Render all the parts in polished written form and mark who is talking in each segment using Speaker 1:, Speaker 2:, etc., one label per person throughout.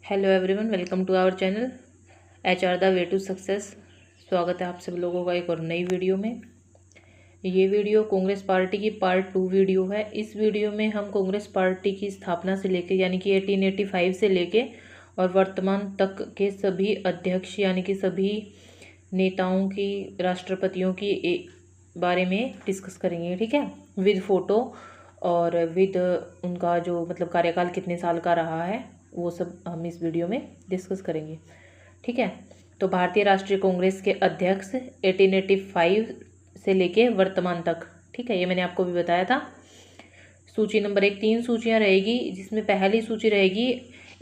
Speaker 1: Hello everyone, welcome to our channel HR the way to success. स्वागत है आप सब लोगों का एक और नई वीडियो में। ये वीडियो कांग्रेस पार्टी की पार्ट 2 वीडियो है। इस वीडियो में हम कांग्रेस पार्टी की स्थापना से लेके यानी कि 1885 से लेके और वर्तमान तक के सभी अध्यक्ष यानी कि सभी नेताओं की, राष्ट्रपतियों की बारे में डिस्कस करेंगे। ठीक है, विद फोटो और विद उनका जो मतलब कार्यकाल कितने साल का रहा है वो सब हम इस वीडियो में डिस्कस करेंगे। ठीक है, तो भारतीय राष्ट्रीय कांग्रेस के अध्यक्ष 1885 से लेके वर्तमान तक। ठीक है, ये मैंने आपको भी बताया था। सूची नंबर 1, 3 सूचियां रहेगी, जिसमें पहली सूची रहेगी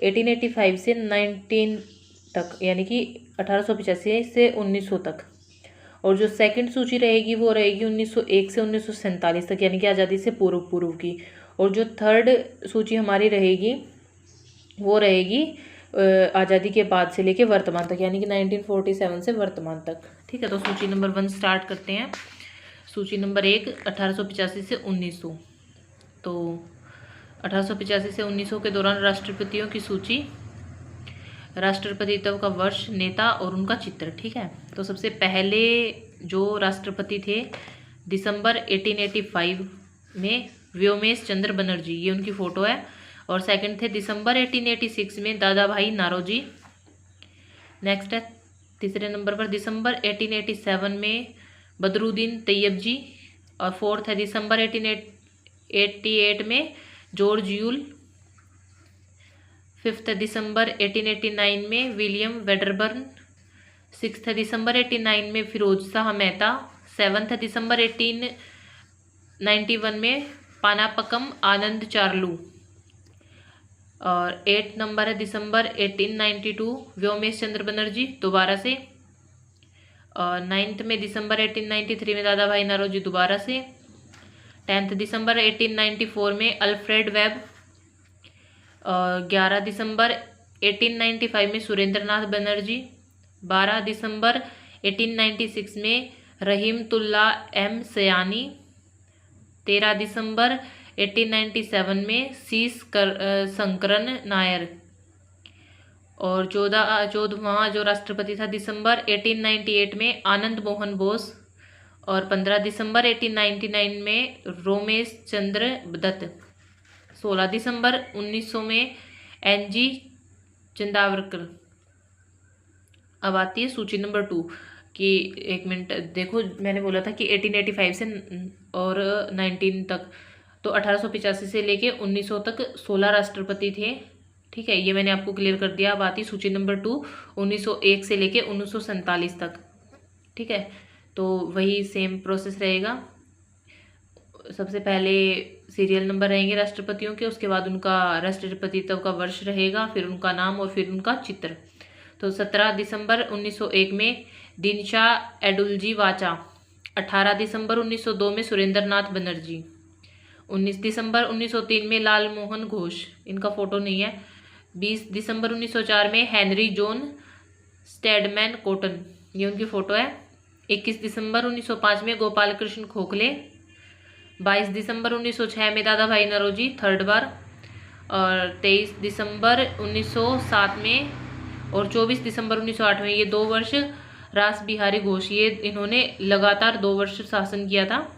Speaker 1: 1885 से 19 तक यानी कि 1885 से 1900 तक, और जो सेकंड सूची रहेगी वो रहेगी 1901 से 1947 तक यानी कि आज़ादी से पूर्व की। और जो थर्ड सूची हमारी रहेगी वो रहेगी आज़ादी के बाद से लेके वर्तमान तक यानी कि 1947 से वर्तमान तक। ठीक है, तो सूची नंबर 1 स्टार्ट करते हैं। सूची नंबर 1 1885 से 1900। तो 1885 से 1900 के दौरान राष्ट्रपतियों की सूची, राष्ट्रपतित्व का वर्ष, नेता और उनका चित्र। ठीक है, तो सबसे पहले जो राष्ट्रपति थे दिसंबर 1885 में व्योमेश चंद्र बनर्जी, ये उनकी फ़ोटो है। और सेकंड थे दिसंबर 1886 में दादा भाई नारोजी। नेक्स्ट है तीसरे नंबर पर दिसंबर 1887 में बदरुद्दीन तैयब जी। और फोर्थ है दिसंबर 1888 में जॉर्ज यूल। फिफ्थ है दिसंबर 1889 में विलियम वेडरबर्न। सिक्स्थ है दिसंबर 89 में फिरोज शाह मेहता। सेवन्थ है दिसंबर 1891 में पानापकम आनंद चार्लू। और 8 नंबर है दिसंबर 1892 व्योमेश चंद्र बनर्जी दोबारा से। और 9th में दिसंबर 1893 में दादा भाई नारोजी दोबारा से। 10th दिसंबर 1894 में अल्फ्रेड वेब। और 11 दिसंबर 1895 में सुरेंद्रनाथ बनर्जी। 12 दिसंबर 1896 में रहीमतुल्ला एम सयानी। 13 दिसंबर 1897 में शीश शंकरन नायर। और 14वां जो राष्ट्रपति था दिसंबर 1898 में आनंद मोहन बोस। और 15 दिसंबर 1899 में रोमेश चंद्र दत्त। 16 दिसंबर 1900 में NG चंदावरकर। अब आती है सूची नंबर 2 कि एक मिनट देखो, मैंने बोला था कि 1885 से और 19 तक, तो 1885 से लेके 1900 तक 16 राष्ट्रपति थे। ठीक है, ये मैंने आपको क्लियर कर दिया। अब आती सूची नंबर 2 1901 से लेके 1947 तक। ठीक है, तो वही सेम प्रोसेस रहेगा। सबसे पहले सीरियल नंबर रहेंगे राष्ट्रपतियों के, उसके बाद उनका राष्ट्रपतित्व का वर्ष रहेगा, फिर उनका नाम और फिर उनका चित्र। तो 17 दिसंबर 1901 में दिनशा एडुल्जी वाचा। 18 दिसंबर 1902 में सुरेंद्रनाथ बनर्जी। 19 दिसंबर 1903 में लाल मोहन घोष, इनका फोटो नहीं है। 20 दिसंबर 1904 में हेनरी जॉन स्टैडमैन कॉटन, ये उनकी फ़ोटो है। 21 दिसंबर 1905 में गोपाल कृष्ण खोखले। 22 दिसंबर 1906 में दादा भाई नरोजी थर्ड बार। और 23 दिसंबर 1907 में और 24 दिसंबर 1908 में, ये 2 वर्ष रास बिहारी घोष, ये इन्होंने लगातार 2 वर्ष शासन किया था।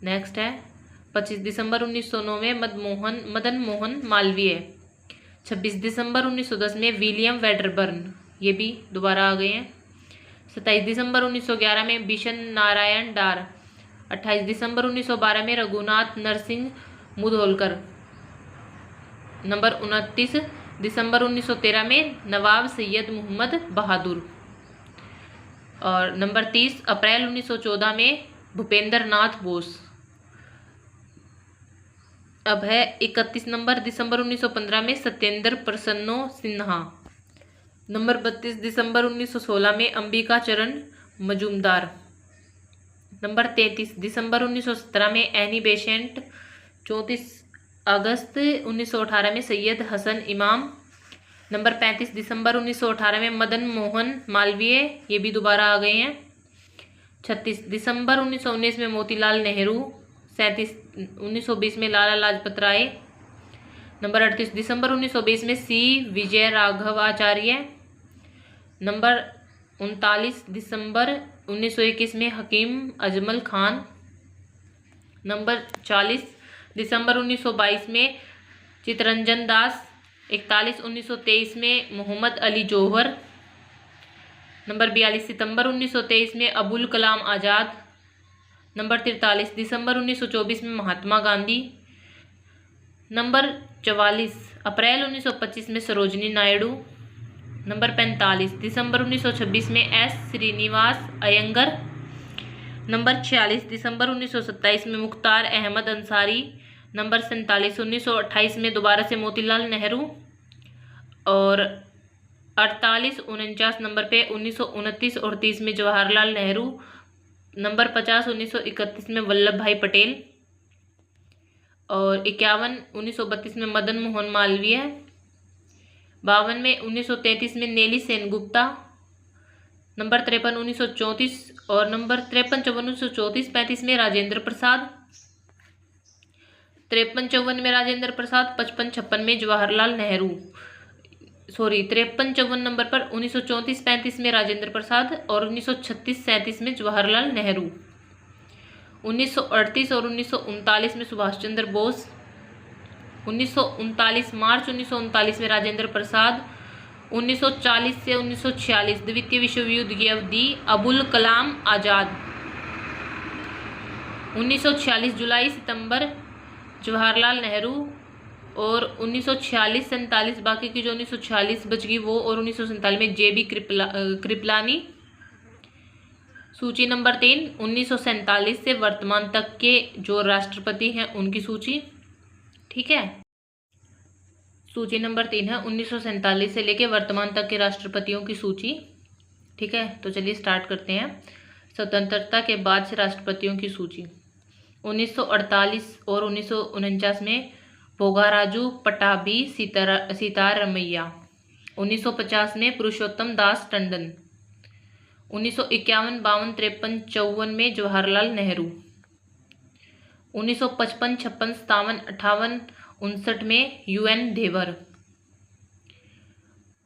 Speaker 1: नेक्स्ट है 25 दिसंबर 1909 में मदन मोहन मालवीय। 26 दिसंबर 1910 में विलियम वेडरबर्न, ये भी दोबारा आ गए हैं। 27 दिसंबर 1911 में बिशन नारायण डार। 28 दिसंबर 1912 में रघुनाथ नरसिंह मुधोलकर। नंबर 29 दिसंबर 1913 में नवाब सैयद मोहम्मद बहादुर। और नंबर 30 अप्रैल 1914 में भूपेंद्र नाथ बोस। अब है 31 नंबर दिसंबर 1915 में सत्येंद्र प्रसन्नो सिन्हा। नंबर 32 दिसंबर 1916 में अंबिका चरण मजूमदार। नंबर 33 दिसंबर 1917 में एनी बेसेंट। 34 अगस्त 1918 में सैयद हसन इमाम। नंबर 35 दिसंबर 1918 में मदन मोहन मालवीय, ये भी दोबारा आ गए हैं। 36 दिसंबर 1919 में मोतीलाल नेहरू। 37 1920 में लाला लाजपत राय। नंबर 38 दिसंबर 1920 में सी विजय राघव आचार्य। नंबर 39 दिसंबर 1921 में हकीम अजमल खान। नंबर 40 दिसंबर 1922 में चितरंजन दास। 41 1923 में मोहम्मद अली जौहर। नंबर 42 सितंबर 1923 में अबुल कलाम आज़ाद। नंबर 43 दिसंबर 1924 में महात्मा गांधी। नंबर 44 अप्रैल 1925 में सरोजिनी नायडू। नंबर 45 दिसंबर 1926 में एस श्रीनिवास अयंगर। नंबर 46 दिसंबर 1927 में मुख्तार अहमद अंसारी। नंबर 47 1928 में दोबारा से मोतीलाल नेहरू। और 48 49 नंबर पे 1929 और 30 में जवाहरलाल नेहरू। नंबर 50 1931 में वल्लभ भाई पटेल। और 51 1932 में मदन मोहन मालवीय। 52 में 1933 में नेली सेनगुप्ता। नंबर 53 1934 और नंबर 53 54 1934 35 में राजेंद्र प्रसाद। 53 54 में राजेंद्र प्रसाद। 55 56 में जवाहरलाल नेहरू। 53 54 नंबर पर 1934 35 में राजेंद्र प्रसाद और 1936 37 में जवाहरलाल नेहरू। 1938 और 1939 में सुभाष चंद्र बोस। 1939 मार्च 1939 में राजेंद्र प्रसाद। 1940 से 1946 द्वितीय विश्व युद्ध की अवधि अबुल कलाम आज़ाद। 1946 जुलाई सितंबर जवाहरलाल नेहरू। और 1946 47 बाकी की जो 1946 बच गई वो, और 1947 में JB कृपलानी। सूची नंबर 3 1947 से वर्तमान तक के जो राष्ट्रपति हैं उनकी सूची। ठीक है, सूची नंबर 3 है 1947 से लेके वर्तमान तक के राष्ट्रपतियों की सूची। ठीक है, तो चलिए स्टार्ट करते हैं। स्वतंत्रता के बाद से राष्ट्रपतियों की सूची। 1948 और 1949 में भोगाराजू पटाभी सीतारमैया। 1950 में पुरुषोत्तम दास टंडन। 1951 52 53 54 में जवाहरलाल नेहरू। 1955 56 57 58 59 में UN देवर।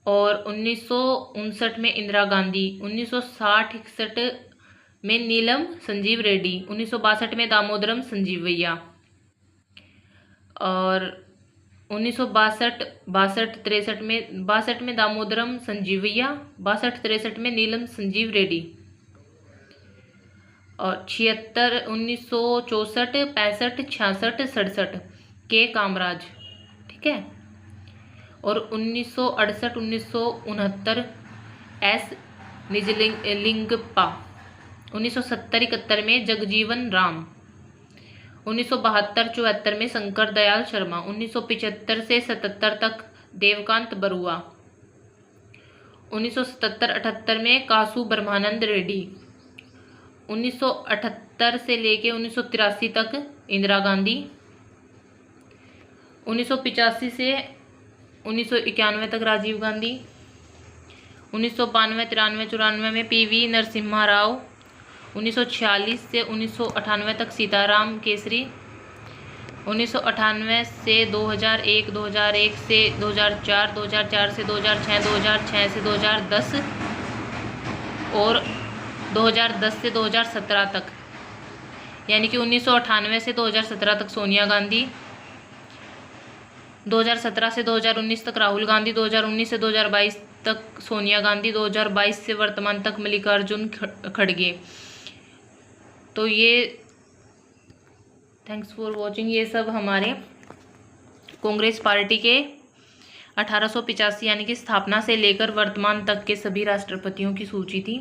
Speaker 1: और 1959 में इंदिरा गांधी। 1960 61 में नीलम संजीव रेड्डी। 1962 में दामोदरम संजीवैया। और 1962 62 63 में दामोदरम संजीवैया। 62 63 में नीलम संजीव रेड्डी। और 76 1964 65 66 67 के कामराज। ठीक है, और 1968 1969 S निजलिंगप्पा। 1970 71 में जगजीवन राम। 1972 74 में शंकर दयाल शर्मा। 1975 से 77 तक देवकांत बरुआ। 1977 78 में कासू ब्रह्मानंद रेड्डी। 1978 से लेके 1983 तक इंदिरा गांधी। 1985 से 1991 तक राजीव गांधी। 1992 93 94 में PV नरसिम्हा राव। 1946 से 1998 तक सीताराम केसरी। 1998 से 2001 2001 से 2004 2004 से 2006 2006 से 2010 और 2010 से 2017 तक, यानी कि 1998 से 2017 तक सोनिया गांधी। 2017 से 2019 तक राहुल गांधी। 2019 से 2022 तक सोनिया गांधी। 2022 से वर्तमान तक मल्लिकार्जुन खड़गे। तो ये थैंक्स फॉर वॉचिंग। ये सब हमारे कांग्रेस पार्टी के 1885 यानी कि स्थापना से लेकर वर्तमान तक के सभी राष्ट्रपतियों की सूची थी।